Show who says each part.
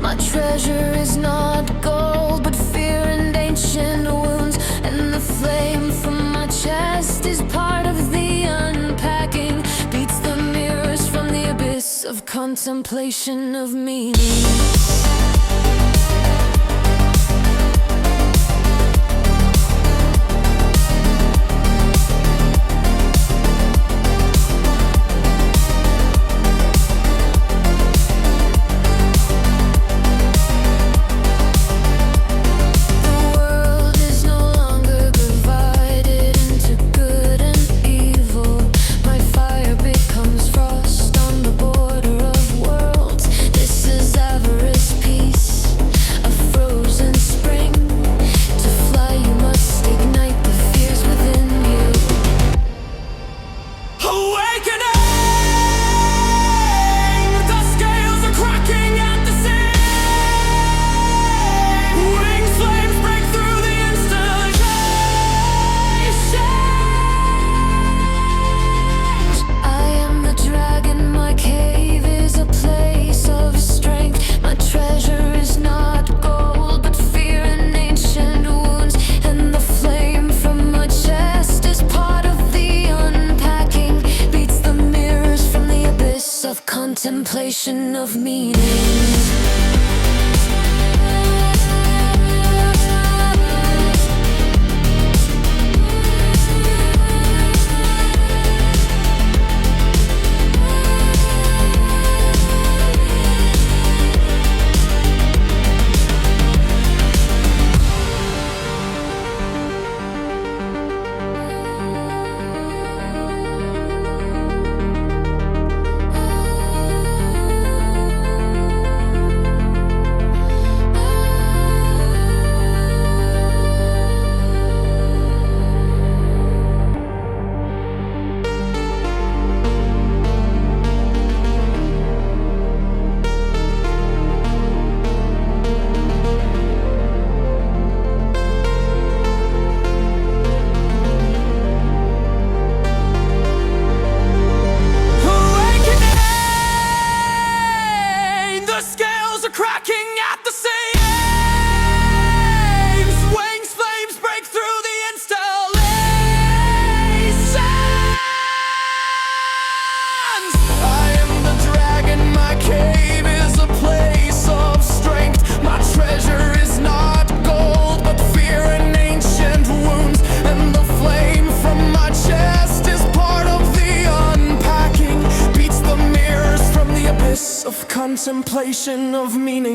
Speaker 1: My treasure is not gold, but fear and ancient wounds. And the flame from my chest is part of the unpacking. Beats the mirrors from the abyss of contemplation of meaning. Contemplation of meaning.
Speaker 2: The scales are cracking at the seams. Wings, flames break through the installations. I am the dragon, my cave is a place of strength. My treasure is not gold, but fear and ancient wounds. And the flame from my chest is part of the unpacking. Beats the mirrors from the abyss of contemplation of meaning.